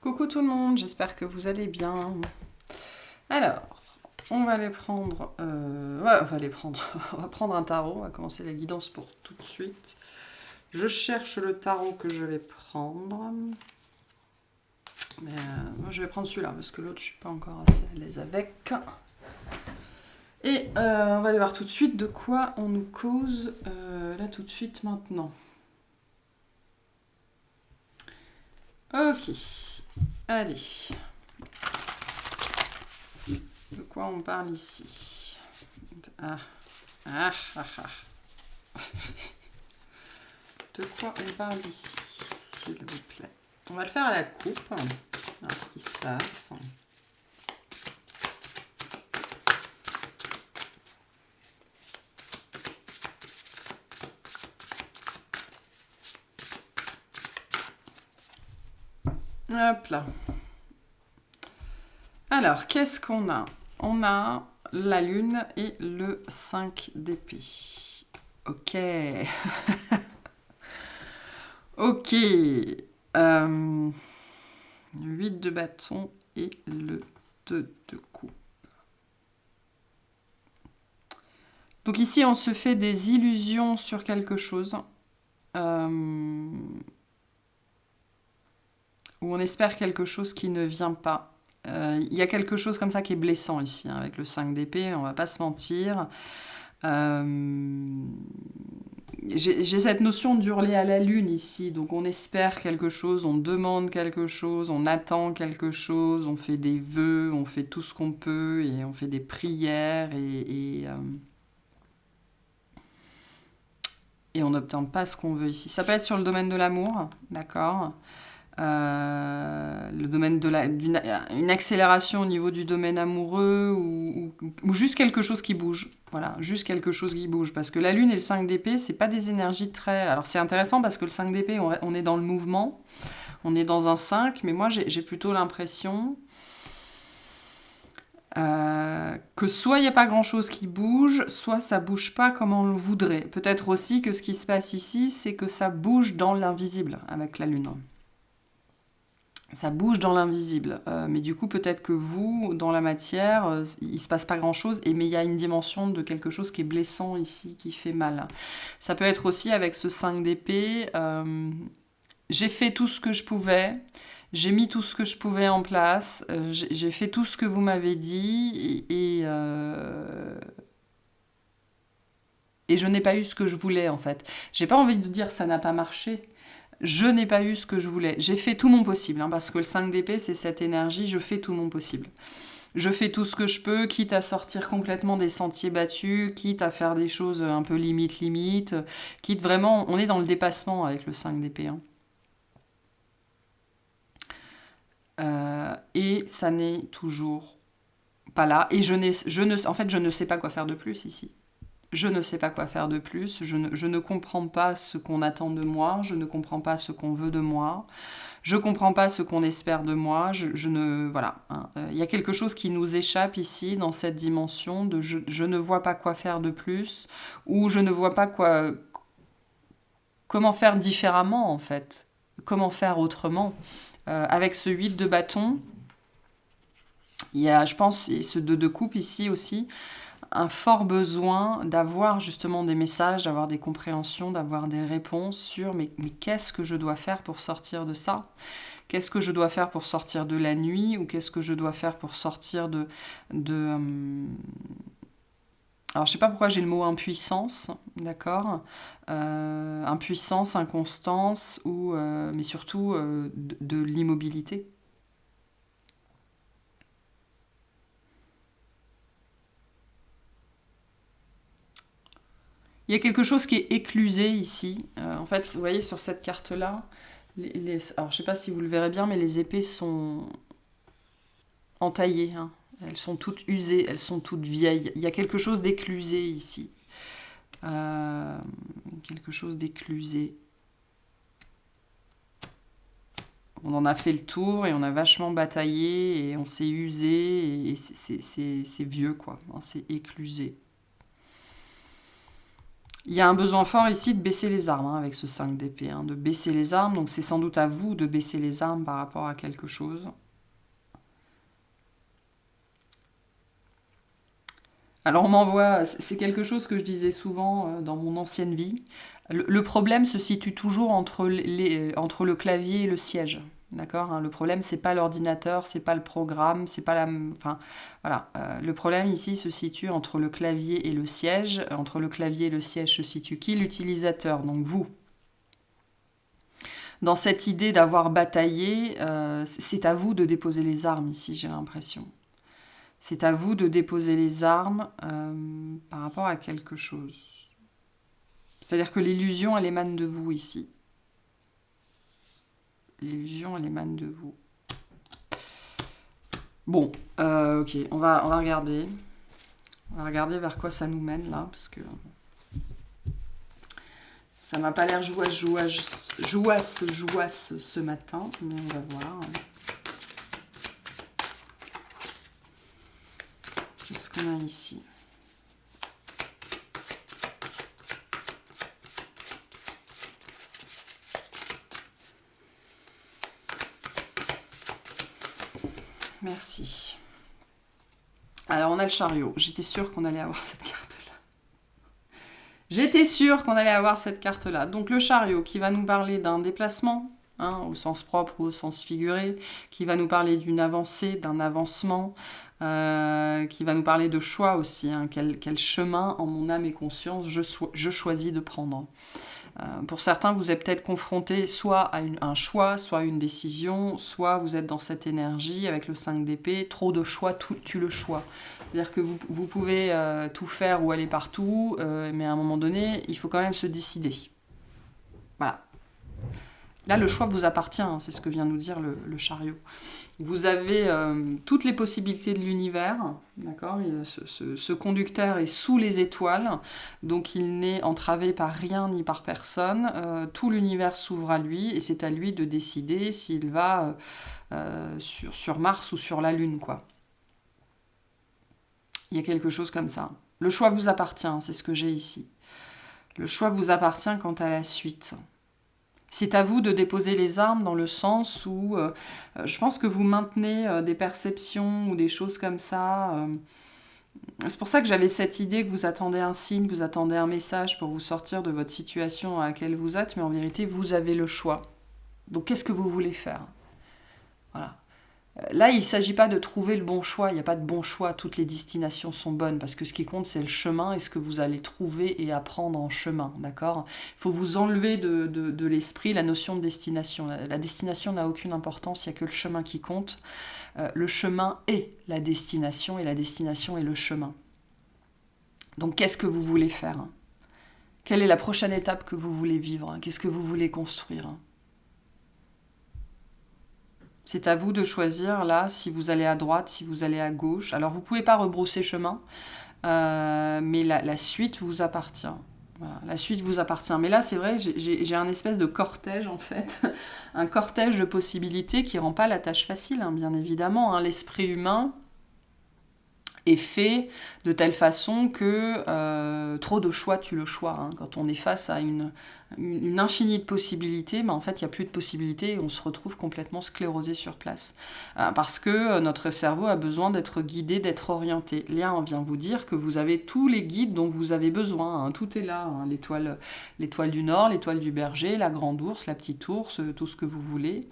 Coucou tout le monde, j'espère que vous allez bien. Alors, on va les prendre... ouais, on va les prendre. On va prendre un tarot, on va commencer la guidance pour tout de suite. Je cherche le tarot que je vais prendre. Mais moi je vais prendre celui-là, parce que l'autre je suis pas encore assez à l'aise avec. Et on va aller voir tout de suite de quoi on nous cause là tout de suite maintenant. Ok, allez. De quoi on parle ici? Ah, ah, ah, ah. De quoi on parle ici, s'il vous plaît? On va le faire à la coupe. Alors, ce qui se passe. Hop là. Alors, qu'est-ce qu'on a? On a la lune et le 5 d'épée. Ok. Ok. 8 de bâton et le 2 de coupe. Donc ici, on se fait des illusions sur quelque chose. Où on espère quelque chose qui ne vient pas. Il y a quelque chose comme ça qui est blessant ici, hein, avec le 5 d'épée, on va pas se mentir. J'ai cette notion d'hurler à la lune ici, donc on espère quelque chose, on demande quelque chose, on attend quelque chose, on fait des vœux, on fait tout ce qu'on peut, et on fait des prières, et on n'obtient pas ce qu'on veut ici. Ça peut être sur le domaine de l'amour, d'accord ? Le domaine de une accélération au niveau du domaine amoureux ou juste quelque chose qui bouge. Voilà, juste quelque chose qui bouge. Parce que la lune et le 5 d'épée, c'est pas des énergies très... Alors c'est intéressant parce que le 5 d'épée, on est dans le mouvement, on est dans un 5, mais moi j'ai plutôt l'impression que soit il n'y a pas grand-chose qui bouge, soit ça bouge pas comme on le voudrait. Peut-être aussi que ce qui se passe ici, c'est que ça bouge dans l'invisible avec la lune. Ça bouge dans l'invisible. Mais du coup, peut-être que vous, dans la matière, il se passe pas grand-chose, mais il y a une dimension de quelque chose qui est blessant ici, qui fait mal. Ça peut être aussi avec ce 5 d'épée. J'ai fait tout ce que je pouvais, j'ai mis tout ce que je pouvais en place, j'ai fait tout ce que vous m'avez dit, et je n'ai pas eu ce que je voulais, en fait. J'ai pas envie de dire ça n'a pas marché. Je n'ai pas eu ce que je voulais. J'ai fait tout mon possible, hein, parce que le 5 d'épée, c'est cette énergie, je fais tout mon possible. Je fais tout ce que je peux, quitte à sortir complètement des sentiers battus, quitte à faire des choses un peu limite, quitte vraiment... On est dans le dépassement avec le 5 d'épée. Hein. Et ça n'est toujours pas là. Et en fait, je ne sais pas quoi faire de plus ici. Je ne sais pas quoi faire de plus, je ne comprends pas ce qu'on attend de moi, je ne comprends pas ce qu'on veut de moi, je ne comprends pas ce qu'on espère de moi, je ne... Voilà. Hein. Y a quelque chose qui nous échappe ici, dans cette dimension de je ne vois pas quoi faire de plus, ou je ne vois pas comment faire différemment, en fait. Comment faire autrement. Avec ce 8 de bâton, il y a, je pense, et ce 2 de coupe ici aussi, un fort besoin d'avoir justement des messages, d'avoir des compréhensions, d'avoir des réponses sur mais qu'est-ce que je dois faire pour sortir de ça? Qu'est-ce que je dois faire pour sortir de la nuit? Ou qu'est-ce que je dois faire pour sortir Alors je sais pas pourquoi j'ai le mot impuissance, d'accord? Impuissance, inconstance, mais surtout de l'immobilité. Il y a quelque chose qui est éclusé ici. En fait, vous voyez sur cette carte-là, alors je sais pas si vous le verrez bien, mais les épées sont entaillées. Hein. Elles sont toutes usées, elles sont toutes vieilles. Il y a quelque chose d'éclusé ici. Quelque chose d'éclusé. On en a fait le tour et on a vachement bataillé et on s'est usé et c'est vieux quoi. C'est éclusé. Il y a un besoin fort ici de baisser les armes, avec ce 5 d'épée, de baisser les armes. Donc c'est sans doute à vous de baisser les armes par rapport à quelque chose. Alors on m'envoie, c'est quelque chose que je disais souvent dans mon ancienne vie. Le problème se situe toujours entre le clavier et le siège. D'accord, le problème, c'est pas l'ordinateur, c'est pas le programme, c'est pas la. Enfin, voilà. Le problème ici se situe entre le clavier et le siège. Entre le clavier et le siège se situe qui? L'utilisateur, donc vous. Dans cette idée d'avoir bataillé, c'est à vous de déposer les armes ici, j'ai l'impression. C'est à vous de déposer les armes par rapport à quelque chose. C'est-à-dire que l'illusion, elle émane de vous ici. L'illusion, elle émane de vous. Bon, ok, on va regarder. On va regarder vers quoi ça nous mène, là, parce que ça m'a pas l'air jouasse ce matin, mais on va voir. Qu'est-ce qu'on a ici ? Merci. Alors, on a le chariot. J'étais sûre qu'on allait avoir cette carte-là. J'étais sûre qu'on allait avoir cette carte-là. Donc, le chariot qui va nous parler d'un déplacement, au sens propre ou au sens figuré, qui va nous parler d'une avancée, d'un avancement, qui va nous parler de choix aussi. Quel chemin, en mon âme et conscience, je choisis de prendre. Pour certains, vous êtes peut-être confrontés soit à un choix, soit à une décision, soit vous êtes dans cette énergie avec le 5 d'épée, trop de choix, tout tue le choix. C'est-à-dire que vous pouvez tout faire ou aller partout, mais à un moment donné, il faut quand même se décider. Voilà. Là, le choix vous appartient, c'est ce que vient nous dire le chariot. Vous avez toutes les possibilités de l'univers, d'accord ? Ce conducteur est sous les étoiles, donc il n'est entravé par rien ni par personne. Tout l'univers s'ouvre à lui, et c'est à lui de décider s'il va sur Mars ou sur la Lune, quoi. Il y a quelque chose comme ça. Le choix vous appartient, c'est ce que j'ai ici. Le choix vous appartient quant à la suite. C'est à vous de déposer les armes dans le sens où je pense que vous maintenez des perceptions ou des choses comme ça. C'est pour ça que j'avais cette idée que vous attendez un signe, vous attendez un message pour vous sortir de votre situation dans laquelle vous êtes, mais en vérité, vous avez le choix. Donc qu'est-ce que vous voulez faire ? Voilà. Là, il ne s'agit pas de trouver le bon choix, il n'y a pas de bon choix, toutes les destinations sont bonnes, parce que ce qui compte, c'est le chemin et ce que vous allez trouver et apprendre en chemin, d'accord ? Il faut vous enlever de l'esprit la notion de destination. La destination n'a aucune importance, il n'y a que le chemin qui compte. Le chemin est la destination et la destination est le chemin. Donc, qu'est-ce que vous voulez faire ? Quelle est la prochaine étape que vous voulez vivre ? Qu'est-ce que vous voulez construire ? C'est à vous de choisir, là, si vous allez à droite, si vous allez à gauche. Alors, vous ne pouvez pas rebrousser chemin, mais la suite vous appartient. Voilà, la suite vous appartient. Mais là, c'est vrai, j'ai un espèce de cortège, en fait. Un cortège de possibilités qui ne rend pas la tâche facile, bien évidemment. L'esprit humain est fait de telle façon que trop de choix tue le choix. Quand on est face à une infinie de possibilités, en fait, il n'y a plus de possibilités et on se retrouve complètement sclérosé sur place. Parce que notre cerveau a besoin d'être guidé, d'être orienté. Là, on vient vous dire que vous avez tous les guides dont vous avez besoin. Tout est là. L'étoile du Nord, l'étoile du Berger, la grande ours, la petite ours, tout ce que vous voulez.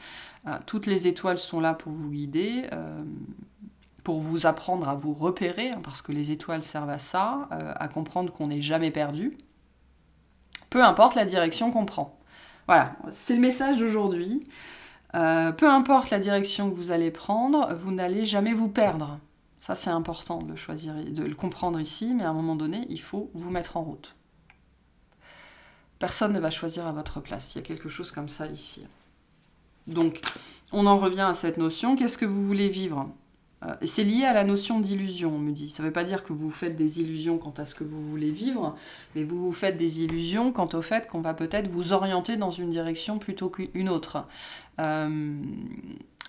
Toutes les étoiles sont là pour vous guider. Pour vous apprendre à vous repérer, parce que les étoiles servent à ça, à comprendre qu'on n'est jamais perdu, peu importe la direction qu'on prend. Voilà, c'est le message d'aujourd'hui. Peu importe la direction que vous allez prendre, vous n'allez jamais vous perdre. Ça, c'est important de le choisir, de le comprendre ici, mais à un moment donné, il faut vous mettre en route. Personne ne va choisir à votre place. Il y a quelque chose comme ça ici. Donc, on en revient à cette notion. Qu'est-ce que vous voulez vivre ? Et c'est lié à la notion d'illusion, on me dit. Ça ne veut pas dire que vous faites des illusions quant à ce que vous voulez vivre, mais vous faites des illusions quant au fait qu'on va peut-être vous orienter dans une direction plutôt qu'une autre.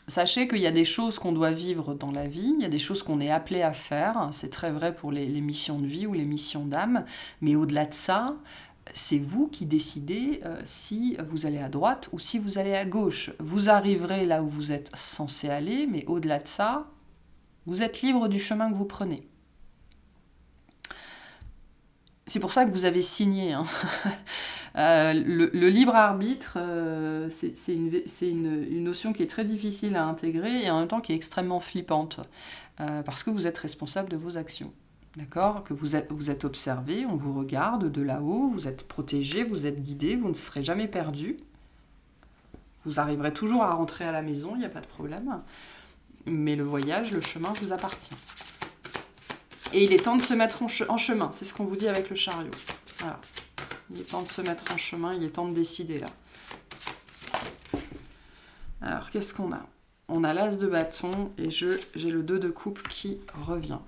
Sachez qu'il y a des choses qu'on doit vivre dans la vie, il y a des choses qu'on est appelé à faire. C'est très vrai pour les missions de vie ou les missions d'âme, mais au-delà de ça, c'est vous qui décidez si vous allez à droite ou si vous allez à gauche. Vous arriverez là où vous êtes censé aller, mais au-delà de ça, vous êtes libre du chemin que vous prenez. C'est pour ça que vous avez signé. Hein. Le libre arbitre, c'est une notion qui est très difficile à intégrer et en même temps qui est extrêmement flippante, parce que vous êtes responsable de vos actions. D'accord ? Que vous êtes observé, on vous regarde de là-haut, vous êtes protégé, vous êtes guidé, vous ne serez jamais perdu. Vous arriverez toujours à rentrer à la maison, il n'y a pas de problème. Mais le voyage, le chemin vous appartient. Et il est temps de se mettre en chemin, c'est ce qu'on vous dit avec le chariot. Voilà. Il est temps de se mettre en chemin, il est temps de décider là. Alors, qu'est-ce qu'on a ? On a l'as de bâton et j'ai le 2 de coupe qui revient.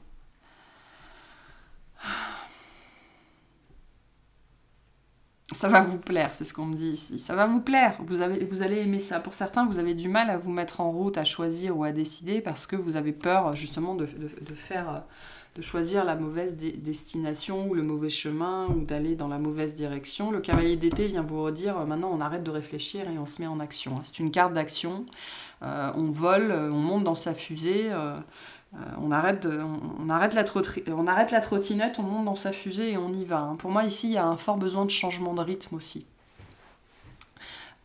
Ça va vous plaire, c'est ce qu'on me dit ici. Ça va vous plaire, vous allez aimer ça. Pour certains, vous avez du mal à vous mettre en route, à choisir ou à décider parce que vous avez peur justement de choisir la mauvaise destination ou le mauvais chemin ou d'aller dans la mauvaise direction. Le cavalier d'épée vient vous redire maintenant on arrête de réfléchir et on se met en action. C'est une carte d'action. On vole, on monte dans sa fusée. On arrête la trottinette, on monte dans sa fusée et on y va. Hein. Pour moi, ici, il y a un fort besoin de changement de rythme aussi.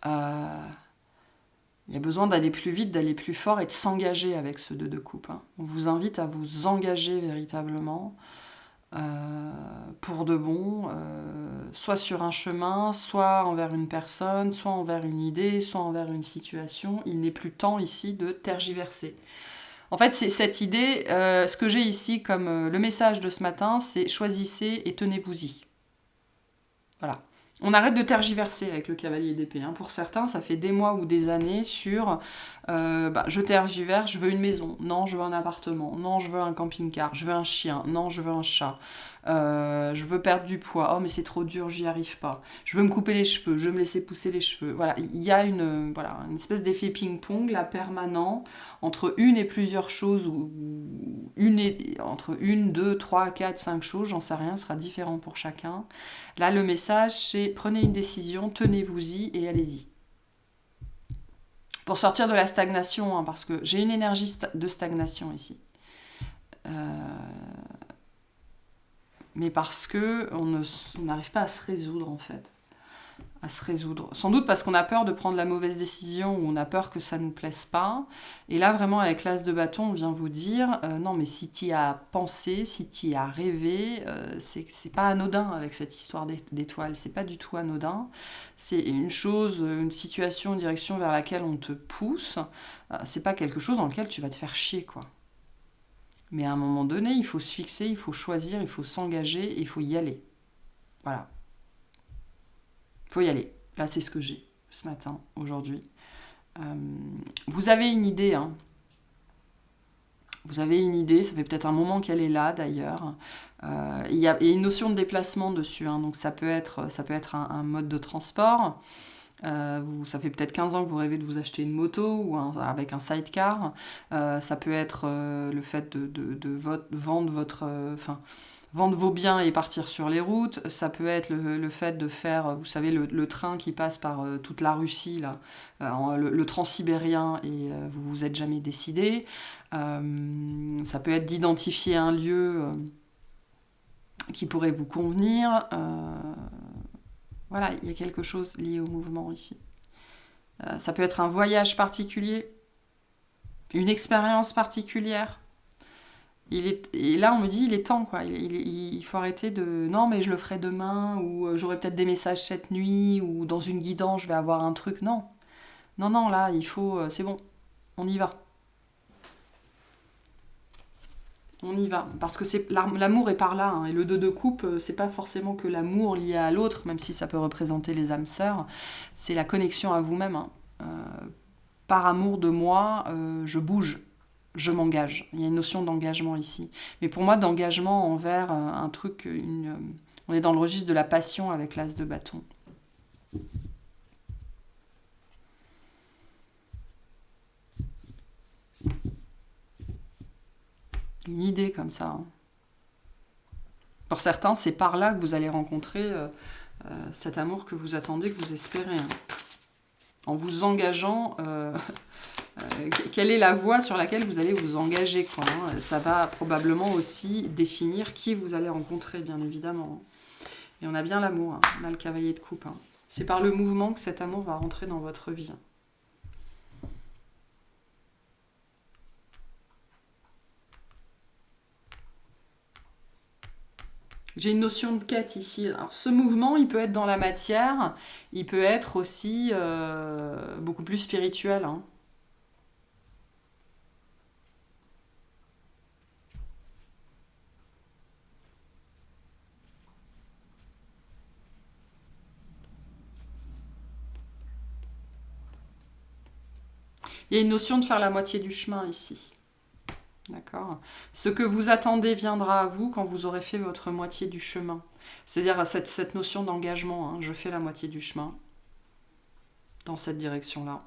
Il y a besoin d'aller plus vite, d'aller plus fort et de s'engager avec ce 2 de coupe. Hein. On vous invite à vous engager véritablement pour de bon, soit sur un chemin, soit envers une personne, soit envers une idée, soit envers une situation. Il n'est plus temps ici de tergiverser. En fait, c'est cette idée, ce que j'ai ici comme le message de ce matin, c'est choisissez et tenez-vous-y. Voilà. On arrête de tergiverser avec le cavalier d'épée. Hein. Pour certains, ça fait des mois ou des années sur je tergiverse, je veux une maison. Non, je veux un appartement. Non, je veux un camping-car. Je veux un chien. Non, je veux un chat. Je veux perdre du poids. Oh, mais c'est trop dur, j'y arrive pas. Je veux me couper les cheveux. Je veux me laisser pousser les cheveux. Voilà, il y a une espèce d'effet ping-pong là, permanent entre une et plusieurs choses ou entre une, deux, trois, quatre, cinq choses, j'en sais rien, ce sera différent pour chacun. Là, le message, c'est prenez une décision, tenez-vous-y et allez-y. Pour sortir de la stagnation, hein, parce que j'ai une énergie de stagnation ici. Mais parce que on n'arrive pas à se résoudre, en fait. À se résoudre. Sans doute parce qu'on a peur de prendre la mauvaise décision ou on a peur que ça ne nous plaise pas. Et là, vraiment, avec l'as de bâton, on vient vous dire non, mais si tu y as pensé, si tu y as rêvé, c'est pas anodin avec cette histoire d'étoiles. C'est pas du tout anodin. C'est une chose, une situation, une direction vers laquelle on te pousse. C'est pas quelque chose dans lequel tu vas te faire chier, quoi. Mais à un moment donné, il faut se fixer, il faut choisir, il faut s'engager et il faut y aller. Voilà. Il faut y aller. Là, c'est ce que j'ai ce matin, aujourd'hui. Vous avez une idée, hein. Vous avez une idée, ça fait peut-être un moment qu'elle est là, d'ailleurs. Il y a une notion de déplacement dessus, hein. Donc ça peut être un mode de transport. Ça fait peut-être 15 ans que vous rêvez de vous acheter une moto ou avec un sidecar. Ça peut être le fait de vendre vos biens et partir sur les routes. Ça peut être le fait de faire, vous savez, le train qui passe par toute la Russie, là, le transsibérien, et vous vous êtes jamais décidé. Ça peut être d'identifier un lieu qui pourrait vous convenir. Voilà, il y a quelque chose lié au mouvement ici. Ça peut être un voyage particulier, une expérience particulière. Et là, on me dit, il est temps, quoi. Il faut arrêter de... Non, mais je le ferai demain, ou j'aurai peut-être des messages cette nuit, ou dans une guidance, je vais avoir un truc. Non. Non, là, il faut... c'est bon, on y va. On y va. Parce que l'amour est par là, hein. Et le 2 de coupe, c'est pas forcément que l'amour lié à l'autre, même si ça peut représenter les âmes sœurs. C'est la connexion à vous-même. Hein. Par amour de moi, je bouge. Je m'engage. Il y a une notion d'engagement ici. Mais pour moi, d'engagement envers un truc... on est dans le registre de la passion avec l'as de bâton. Une idée comme ça. Hein. Pour certains, c'est par là que vous allez rencontrer cet amour que vous attendez, que vous espérez. Hein. En vous engageant, quelle est la voie sur laquelle vous allez vous engager, quoi, hein. Ça va probablement aussi définir qui vous allez rencontrer, bien évidemment. Et on a bien l'amour, hein. On a le cavalier de coupe. Hein. C'est par le mouvement que cet amour va rentrer dans votre vie. Hein. J'ai une notion de quête ici. Alors, ce mouvement, il peut être dans la matière, il peut être aussi beaucoup plus spirituel. Hein. Il y a une notion de faire la moitié du chemin ici. D'accord. Ce que vous attendez viendra à vous quand vous aurez fait votre moitié du chemin. C'est-à-dire cette notion d'engagement. Hein. Je fais la moitié du chemin dans cette direction-là.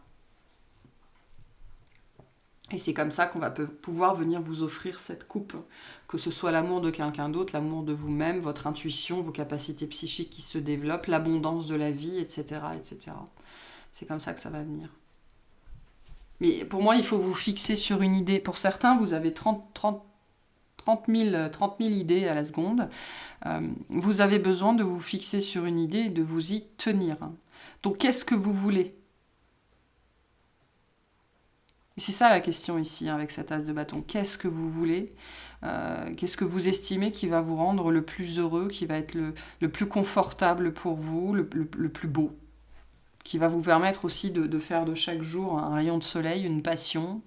Et c'est comme ça qu'on va pouvoir venir vous offrir cette coupe. Que ce soit l'amour de quelqu'un d'autre, l'amour de vous-même, votre intuition, vos capacités psychiques qui se développent, l'abondance de la vie, etc., etc. C'est comme ça que ça va venir. Mais pour moi, il faut vous fixer sur une idée. Pour certains, vous avez 30 000 idées à la seconde. Vous avez besoin de vous fixer sur une idée et de vous y tenir. Donc, qu'est-ce que vous voulez ? Et c'est ça la question ici, avec cet as de bâton. Qu'est-ce que vous voulez ? Qu'est-ce que vous estimez qui va vous rendre le plus heureux, qui va être le plus confortable pour vous, le plus beau ? Qui va vous permettre aussi de faire de chaque jour un rayon de soleil, une passion.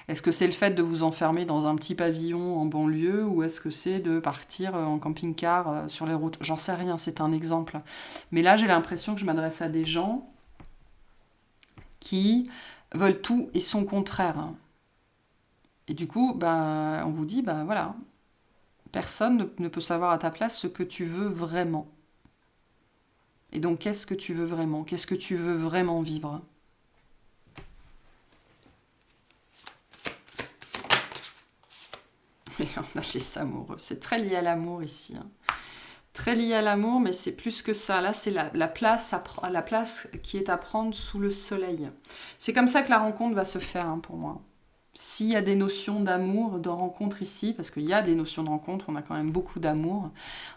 Est-ce que c'est le fait de vous enfermer dans un petit pavillon en banlieue ou est-ce que c'est de partir en camping-car sur les routes ? J'en sais rien, c'est un exemple. Mais là, j'ai l'impression que je m'adresse à des gens qui veulent tout et son contraire. Et du coup, on vous dit, voilà, personne ne peut savoir à ta place ce que tu veux vraiment. Et donc, qu'est-ce que tu veux vraiment ? Qu'est-ce que tu veux vraiment vivre ? Et on a les amoureux. C'est très lié à l'amour ici. Hein. Très lié à l'amour, mais c'est plus que ça. Là, c'est la place qui est à prendre sous le soleil. C'est comme ça que la rencontre va se faire, hein, pour moi. S'il y a des notions d'amour, de rencontre ici, parce qu'il y a des notions de rencontre, on a quand même beaucoup d'amour,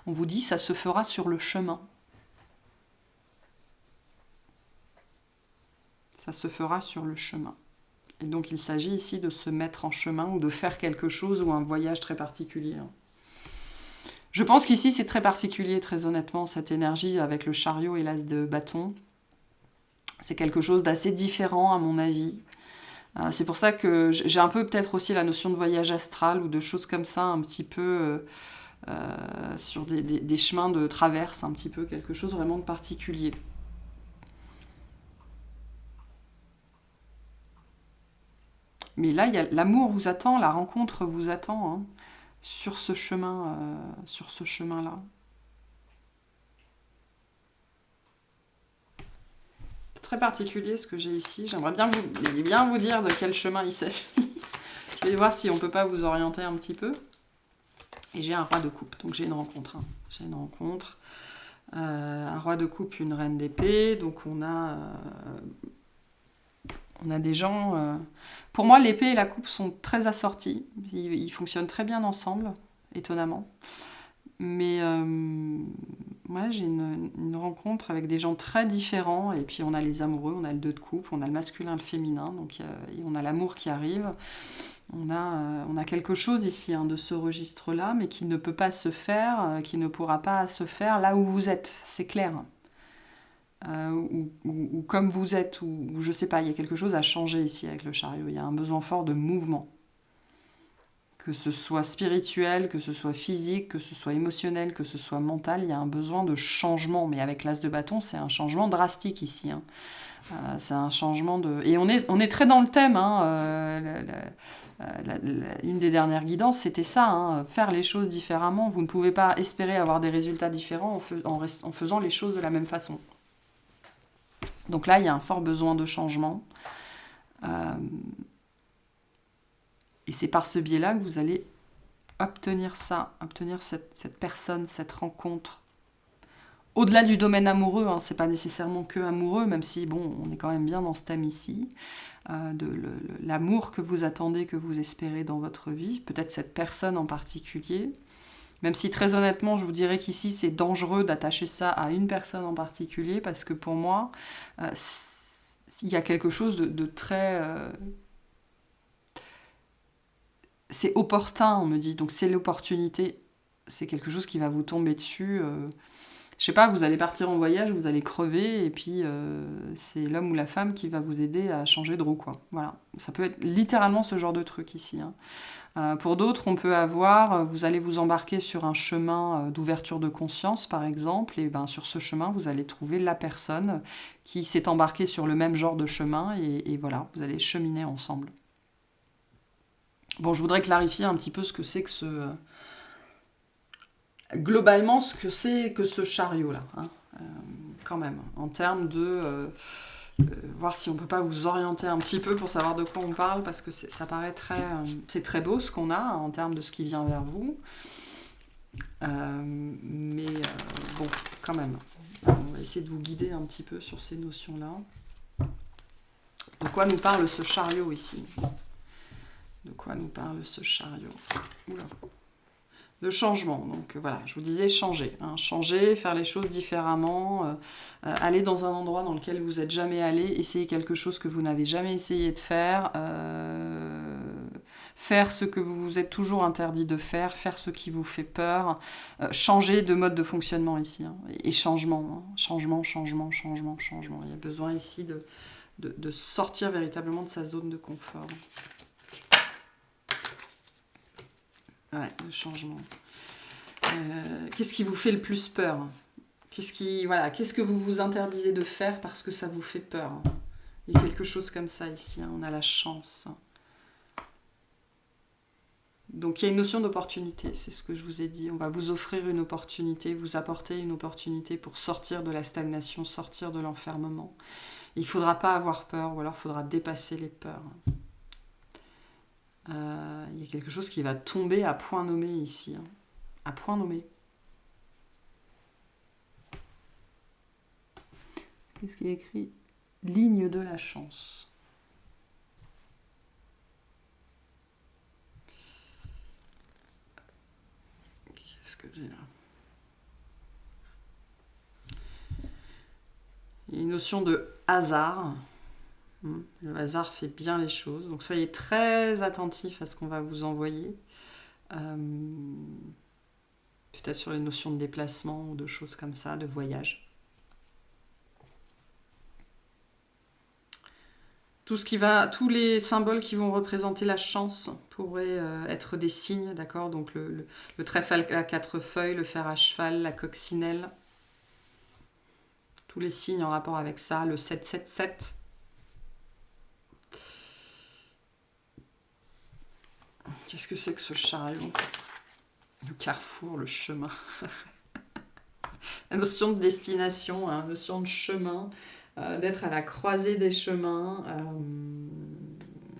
on vous dit ça se fera sur le chemin. Ça se fera sur le chemin. Et donc il s'agit ici de se mettre en chemin ou de faire quelque chose ou un voyage très particulier. Je pense qu'ici c'est très particulier, très honnêtement, cette énergie avec le chariot et l'as de bâton. C'est quelque chose d'assez différent à mon avis. C'est pour ça que j'ai un peu peut-être aussi la notion de voyage astral ou de choses comme ça, un petit peu sur des chemins de traverse, un petit peu quelque chose vraiment de particulier. Mais là, l'amour vous attend, la rencontre vous attend, hein, sur ce chemin-là. C'est très particulier ce que j'ai ici. J'aimerais bien vous dire de quel chemin il s'agit. Je vais voir si on ne peut pas vous orienter un petit peu. Et j'ai un roi de coupe, donc j'ai une rencontre. Hein. J'ai une rencontre. Un roi de coupe, une reine d'épée. Donc on a des gens... Pour moi, l'épée et la coupe sont très assortis. Ils fonctionnent très bien ensemble, étonnamment. Mais j'ai une rencontre avec des gens très différents. Et puis on a les amoureux, on a le 2 de coupe, on a le masculin, le féminin. Donc et on a l'amour qui arrive. On a quelque chose ici, hein, de ce registre-là, mais qui ne peut pas se faire, qui ne pourra pas se faire là où vous êtes. C'est clair. Ou comme vous êtes, ou je sais pas, il y a quelque chose à changer ici avec le chariot. Il y a un besoin fort de mouvement. Que ce soit spirituel, que ce soit physique, que ce soit émotionnel, que ce soit mental, il y a un besoin de changement. Mais avec l'as de bâton, c'est un changement drastique ici. Hein. C'est un changement de... Et on est très dans le thème. Hein. Une des dernières guidances, c'était ça. Hein. Faire les choses différemment. Vous ne pouvez pas espérer avoir des résultats différents en faisant les choses de la même façon. Donc là, il y a un fort besoin de changement. Et c'est par ce biais-là que vous allez obtenir ça, obtenir cette personne, cette rencontre Au-delà du domaine amoureux, hein, c'est pas nécessairement que amoureux, même si, bon, on est quand même bien dans ce thème ici, l'amour que vous attendez, que vous espérez dans votre vie, peut-être cette personne en particulier, même si très honnêtement, je vous dirais qu'ici, c'est dangereux d'attacher ça à une personne en particulier, parce que pour moi, il y a quelque chose de très... c'est opportun, on me dit, donc c'est l'opportunité, c'est quelque chose qui va vous tomber dessus. Je sais pas, vous allez partir en voyage, vous allez crever, et puis c'est l'homme ou la femme qui va vous aider à changer de roue, quoi. Voilà, ça peut être littéralement ce genre de truc ici, hein. Pour d'autres, on peut avoir, vous allez vous embarquer sur un chemin d'ouverture de conscience, par exemple, et ben, sur ce chemin, vous allez trouver la personne qui s'est embarquée sur le même genre de chemin, et voilà, vous allez cheminer ensemble. Bon, je voudrais clarifier un petit peu ce que c'est que ce... globalement, ce que c'est que ce chariot-là, hein, quand même, en termes de... voir si on peut pas vous orienter un petit peu pour savoir de quoi on parle, parce que ça paraît très... c'est très beau ce qu'on a hein, en termes de ce qui vient vers vous. Mais bon, quand même. On va essayer de vous guider un petit peu sur ces notions-là. De quoi nous parle ce chariot ici? De quoi nous parle ce chariot? Oula. De changement, donc voilà, je vous disais changer, hein, changer, faire les choses différemment, aller dans un endroit dans lequel vous n'êtes jamais allé, essayer quelque chose que vous n'avez jamais essayé de faire, faire ce que vous vous êtes toujours interdit de faire ce qui vous fait peur, changer de mode de fonctionnement ici, hein, et changement, hein, changement, changement. Il y a besoin ici de sortir véritablement de sa zone de confort. Ouais, le changement. Qu'est-ce qui vous fait le plus peur? Qu'est-ce que vous vous interdisez de faire parce que ça vous fait peur? Il y a quelque chose comme ça ici, hein, on a la chance. Donc il y a une notion d'opportunité, c'est ce que je vous ai dit. On va vous offrir une opportunité, vous apporter une opportunité pour sortir de la stagnation, sortir de l'enfermement. Il ne faudra pas avoir peur, ou alors il faudra dépasser les peurs. Il y a quelque chose qui va tomber à point nommé ici, hein. À point nommé. Qu'est-ce qui est écrit? Ligne de la chance. Qu'est-ce que j'ai là? Il y a une notion de hasard. Le hasard fait bien les choses. Donc soyez très attentifs à ce qu'on va vous envoyer. Peut-être sur les notions de déplacement ou de choses comme ça, de voyage. Tous les symboles qui vont représenter la chance pourraient être des signes, d'accord? Donc le trèfle à 4 feuilles, le fer à cheval, la coccinelle. Tous les signes en rapport avec ça, le 777. Qu'est-ce que c'est que ce chariot? Le carrefour, le chemin. La notion de destination, hein, la notion de chemin, d'être à la croisée des chemins.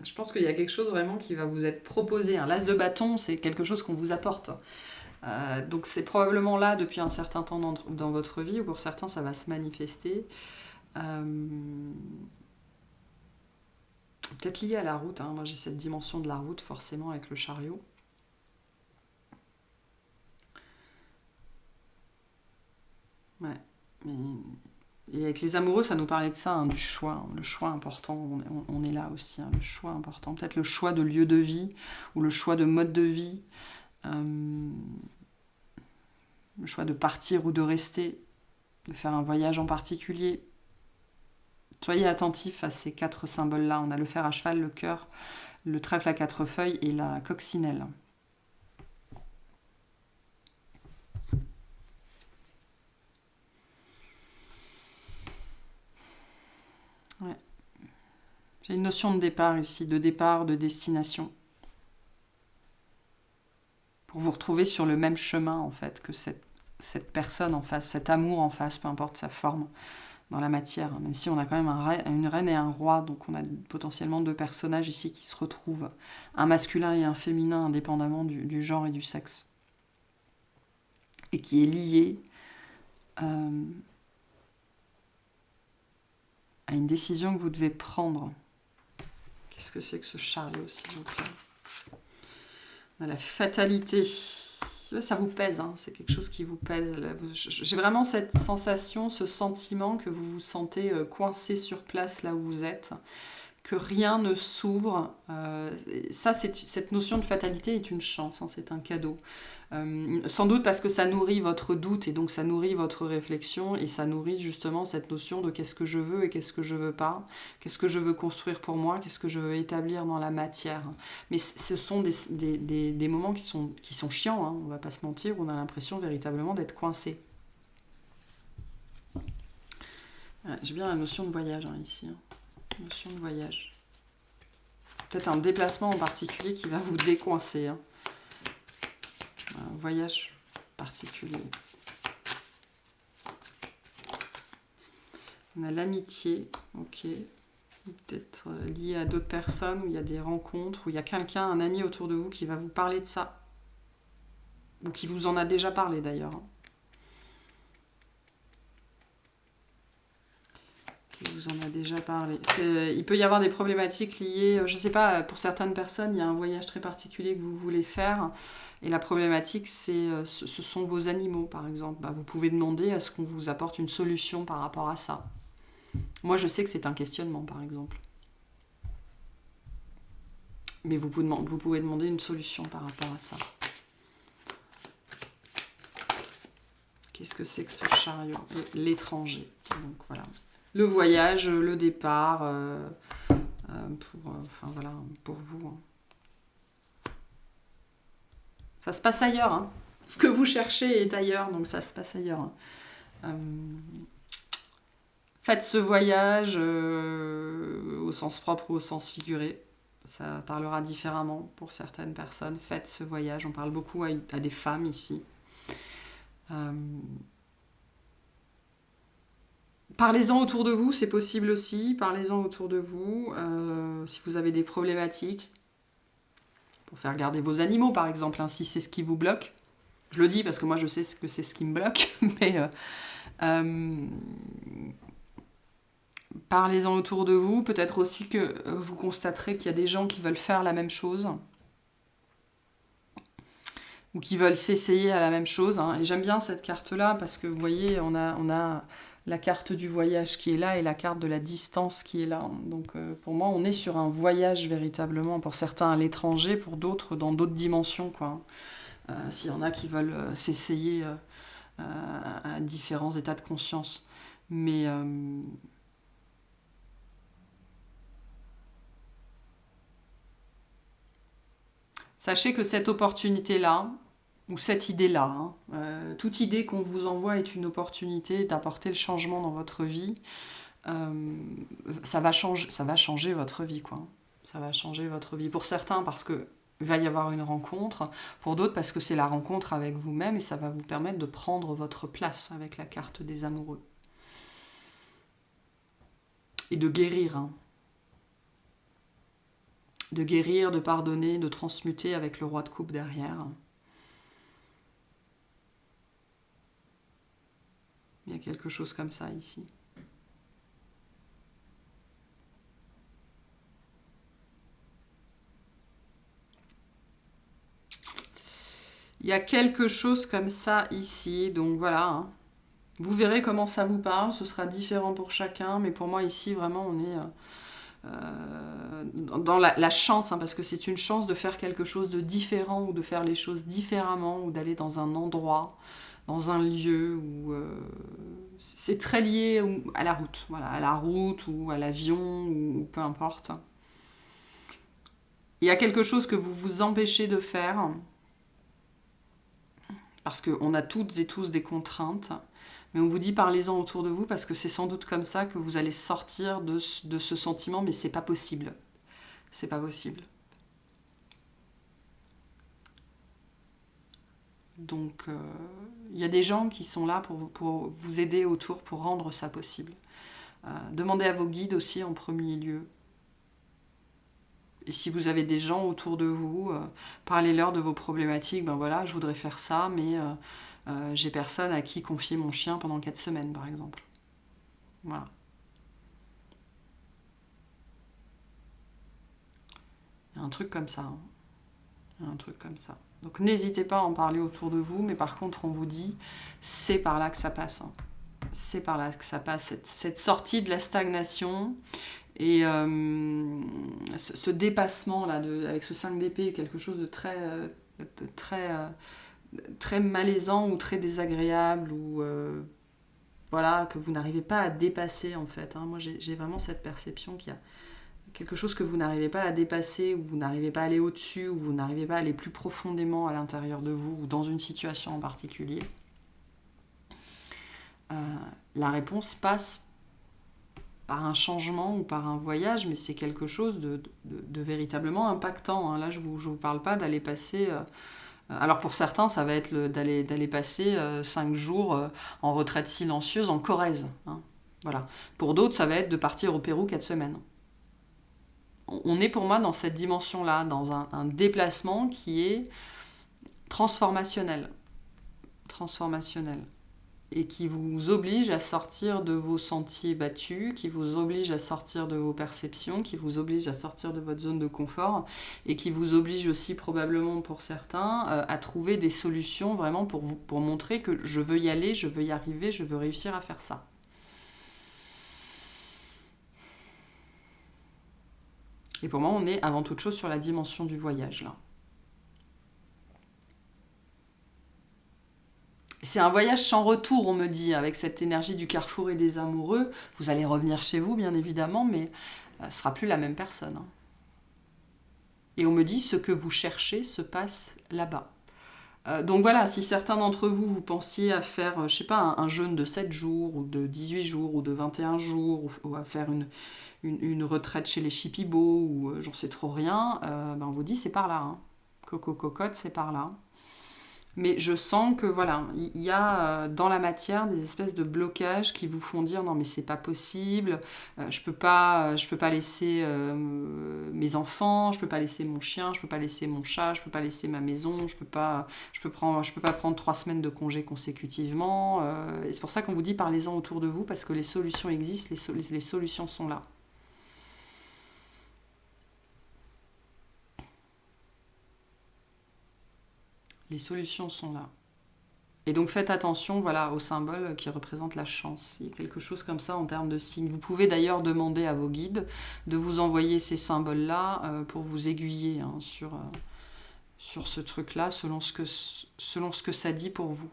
Je pense qu'il y a quelque chose vraiment qui va vous être proposé. Un l'as de bâton, c'est quelque chose qu'on vous apporte. Donc c'est probablement là depuis un certain temps dans votre vie, ou pour certains ça va se manifester. Peut-être lié à la route, hein. Moi j'ai cette dimension de la route forcément avec le chariot. Ouais, et avec les amoureux, ça nous parlait de ça, hein, du choix, hein, le choix important, on est là aussi, hein, le choix important, peut-être le choix de lieu de vie, ou le choix de mode de vie, le choix de partir ou de rester, de faire un voyage en particulier. Soyez attentifs à ces 4 symboles-là, on a le fer à cheval, le cœur, le trèfle à 4 feuilles et la coccinelle. Ouais. J'ai une notion de départ ici, de départ, de destination. Pour vous retrouver sur le même chemin, en fait, que cette personne en face, cet amour en face, peu importe sa forme, dans la matière. Même si on a quand même une reine et un roi, donc on a potentiellement 2 personnages ici qui se retrouvent, un masculin et un féminin, indépendamment du genre et du sexe. Et qui est lié à une décision que vous devez prendre. Qu'est-ce que c'est que ce chariot, s'il vous plaît? La fatalité. Ça vous pèse, hein, c'est quelque chose qui vous pèse. J'ai vraiment cette sensation, ce sentiment que vous vous sentez coincé sur place là où vous êtes, que rien ne s'ouvre. Cette notion de fatalité est une chance, hein, c'est un cadeau. Sans doute parce que ça nourrit votre doute et donc ça nourrit votre réflexion et ça nourrit justement cette notion de qu'est-ce que je veux et qu'est-ce que je veux pas, qu'est-ce que je veux construire pour moi, qu'est-ce que je veux établir dans la matière. Mais ce sont des moments qui sont chiants, hein, on va pas se mentir, où on a l'impression véritablement d'être coincé. J'ai bien la notion de voyage hein, ici. Notion de voyage. Peut-être un déplacement en particulier qui va vous décoincer. Hein. Un voyage particulier. On a l'amitié, ok. Peut-être lié à d'autres personnes, où il y a des rencontres, où il y a quelqu'un, un ami autour de vous qui va vous parler de ça. Ou qui vous en a déjà parlé d'ailleurs. Hein. Qui vous en a déjà parlé. Il peut y avoir des problématiques liées, je ne sais pas, pour certaines personnes, il y a un voyage très particulier que vous voulez faire. Et la problématique, ce sont vos animaux, par exemple. Vous pouvez demander à ce qu'on vous apporte une solution par rapport à ça. Moi, je sais que c'est un questionnement, par exemple. Mais vous pouvez demander une solution par rapport à ça. Qu'est-ce que c'est que ce chariot? L'étranger. Donc, voilà. Le voyage, le départ, pour vous. Hein. Ça se passe ailleurs. Hein. Ce que vous cherchez est ailleurs, donc ça se passe ailleurs. Hein. Faites ce voyage au sens propre ou au sens figuré. Ça parlera différemment pour certaines personnes. Faites ce voyage. On parle beaucoup à des femmes ici. Parlez-en autour de vous, c'est possible aussi. Parlez-en autour de vous. Si vous avez des problématiques, pour faire garder vos animaux, par exemple, hein, si c'est ce qui vous bloque. Je le dis parce que moi, je sais que c'est ce qui me bloque, mais parlez-en autour de vous. Peut-être aussi que vous constaterez qu'il y a des gens qui veulent faire la même chose ou qui veulent s'essayer à la même chose. Hein. Et j'aime bien cette carte-là parce que, vous voyez, on a la carte du voyage qui est là et la carte de la distance qui est là. Donc pour moi, on est sur un voyage véritablement, pour certains à l'étranger, pour d'autres dans d'autres dimensions. Quoi. S'il y en a qui veulent s'essayer à différents états de conscience. Mais sachez que cette opportunité-là, ou cette idée-là, hein, toute idée qu'on vous envoie est une opportunité d'apporter le changement dans votre vie. Ça va changer votre vie, quoi. Ça va changer votre vie. Pour certains, parce que il va y avoir une rencontre. Pour d'autres, parce que c'est la rencontre avec vous-même et ça va vous permettre de prendre votre place avec la carte des amoureux. Et de guérir, hein. De guérir, de pardonner, de transmuter avec le roi de coupe derrière. Il y a quelque chose comme ça ici. Il y a quelque chose comme ça ici, donc voilà. Hein. Vous verrez comment ça vous parle, ce sera différent pour chacun, mais pour moi ici, vraiment, on est dans la chance, hein, parce que c'est une chance de faire quelque chose de différent ou de faire les choses différemment ou d'aller dans un endroit, dans un lieu où c'est très lié à la route, voilà, à la route ou à l'avion ou peu importe. Il y a quelque chose que vous vous empêchez de faire parce qu'on a toutes et tous des contraintes, mais on vous dit parlez-en autour de vous parce que c'est sans doute comme ça que vous allez sortir de ce sentiment, mais c'est pas possible. C'est pas possible. Donc, il y a des gens qui sont là pour vous aider autour, pour rendre ça possible. Demandez à vos guides aussi en premier lieu. Et si vous avez des gens autour de vous, parlez-leur de vos problématiques. Ben voilà, je voudrais faire ça, mais J'ai personne à qui confier mon chien pendant 4 semaines, par exemple. Voilà. Il y a un truc comme ça. Hein. Il y a un truc comme ça. Donc n'hésitez pas à en parler autour de vous, mais par contre, on vous dit, c'est par là que ça passe. Hein. C'est par là que ça passe, cette sortie de la stagnation et ce dépassement là, avec ce 5 d'épée, quelque chose de très malaisant ou très désagréable, ou voilà, que vous n'arrivez pas à dépasser en fait. Hein. Moi j'ai vraiment cette perception qu'il y a quelque chose que vous n'arrivez pas à dépasser, ou vous n'arrivez pas à aller au-dessus, ou vous n'arrivez pas à aller plus profondément à l'intérieur de vous, ou dans une situation en particulier. La réponse passe par un changement ou par un voyage, mais c'est quelque chose de véritablement impactant. Hein. Là, je vous parle pas d'aller passer... alors pour certains, ça va être d'aller passer 5 jours en retraite silencieuse en Corrèze. Hein. Voilà. Pour d'autres, ça va être de partir au Pérou 4 semaines. On est pour moi dans cette dimension-là, dans un déplacement qui est transformationnel. Transformationnel. Et qui vous oblige à sortir de vos sentiers battus, qui vous oblige à sortir de vos perceptions, qui vous oblige à sortir de votre zone de confort, et qui vous oblige aussi probablement pour certains à trouver des solutions vraiment pour montrer que je veux y aller, je veux y arriver, je veux réussir à faire ça. Et pour moi, on est avant toute chose sur la dimension du voyage, là. C'est un voyage sans retour, on me dit, avec cette énergie du carrefour et des amoureux. Vous allez revenir chez vous, bien évidemment, mais ce ne sera plus la même personne. Hein. Et on me dit, ce que vous cherchez se passe là-bas. Donc voilà, si certains d'entre vous, vous pensiez à faire, je sais pas, un jeûne de 7 jours, ou de 18 jours, ou de 21 jours, ou à faire une retraite chez les chipibos, ou j'en sais trop rien, on vous dit, c'est par là. Hein. Coco cocotte, c'est par là. Mais je sens que voilà, il y a dans la matière des espèces de blocages qui vous font dire non mais c'est pas possible, je peux pas laisser mes enfants, je peux pas laisser mon chien, je peux pas laisser mon chat, je peux pas laisser ma maison, je peux pas prendre 3 semaines de congé consécutivement. Et c'est pour ça qu'on vous dit parlez-en autour de vous parce que les solutions existent, les solutions sont là. Les solutions sont là. Et donc faites attention voilà, au symbole qui représente la chance. Il y a quelque chose comme ça en termes de signes. Vous pouvez d'ailleurs demander à vos guides de vous envoyer ces symboles-là pour vous aiguiller hein, sur ce truc-là, selon ce que ça dit pour vous.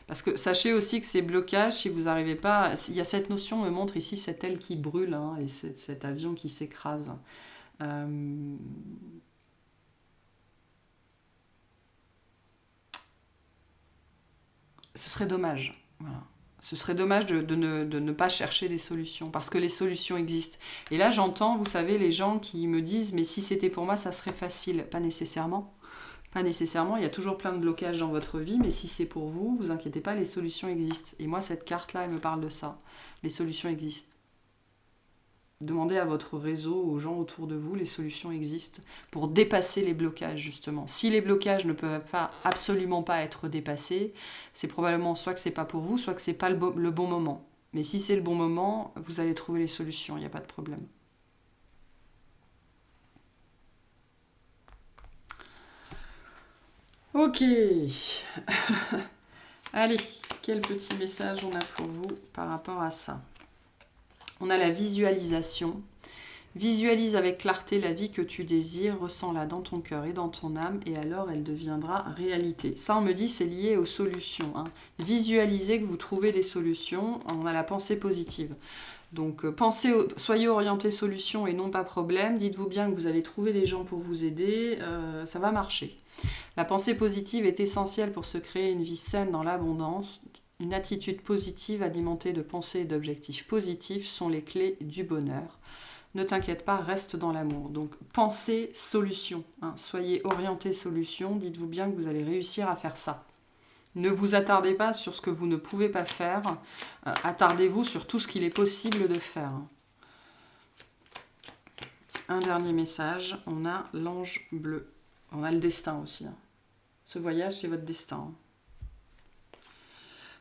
Parce que sachez aussi que ces blocages, si vous n'arrivez pas... Il y a cette notion, me montre ici cette aile qui brûle hein, et cet avion qui s'écrase. Ce serait dommage. Voilà. Ce serait dommage de ne pas chercher des solutions, parce que les solutions existent. Et là, j'entends, vous savez, les gens qui me disent « mais si c'était pour moi, ça serait facile ». Pas nécessairement. Pas nécessairement, il y a toujours plein de blocages dans votre vie, mais si c'est pour vous, vous inquiétez pas, les solutions existent. Et moi, cette carte-là, elle me parle de ça. Les solutions existent. Demandez à votre réseau, aux gens autour de vous, les solutions existent pour dépasser les blocages, justement. Si les blocages ne peuvent absolument pas être dépassés, c'est probablement soit que c'est pas pour vous, soit que c'est pas le bon moment. Mais si c'est le bon moment, vous allez trouver les solutions, il n'y a pas de problème. Ok. Allez, quel petit message on a pour vous par rapport à ça? On a la visualisation. Visualise avec clarté la vie que tu désires, ressens-la dans ton cœur et dans ton âme, et alors elle deviendra réalité. Ça, on me dit, c'est lié aux solutions. Hein. Visualisez que vous trouvez des solutions, on a la pensée positive. Donc, soyez orienté solution et non pas problème. Dites-vous bien que vous allez trouver des gens pour vous aider, ça va marcher. La pensée positive est essentielle pour se créer une vie saine dans l'abondance. Une attitude positive alimentée de pensées et d'objectifs positifs sont les clés du bonheur. Ne t'inquiète pas, reste dans l'amour. Donc, pensez solution. Hein. Soyez orienté solution. Dites-vous bien que vous allez réussir à faire ça. Ne vous attardez pas sur ce que vous ne pouvez pas faire. Attardez-vous sur tout ce qu'il est possible de faire. Un dernier message, on a l'ange bleu. On a le destin aussi. Hein. Ce voyage, c'est votre destin.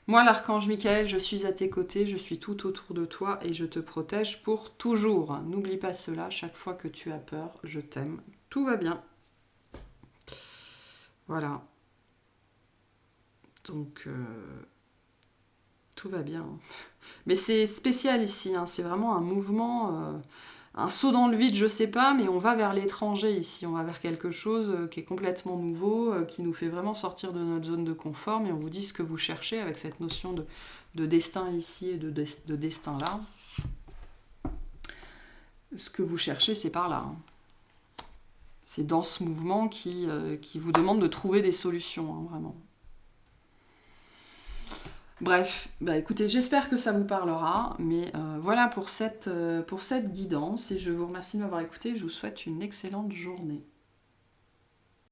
Moi, l'archange Michael, je suis à tes côtés, je suis tout autour de toi et je te protège pour toujours. N'oublie pas cela, chaque fois que tu as peur, je t'aime. Tout va bien. Voilà. Donc, tout va bien. Mais c'est spécial ici, hein. C'est vraiment un mouvement, un saut dans le vide, je sais pas, mais on va vers l'étranger ici. On va vers quelque chose qui est complètement nouveau, qui nous fait vraiment sortir de notre zone de confort, mais on vous dit ce que vous cherchez avec cette notion de destin ici et de destin là. Ce que vous cherchez, c'est par là. Hein. C'est dans ce mouvement qui vous demande de trouver des solutions, hein, vraiment. Bref, bah écoutez, j'espère que ça vous parlera, mais voilà pour cette guidance, et je vous remercie de m'avoir écouté, je vous souhaite une excellente journée.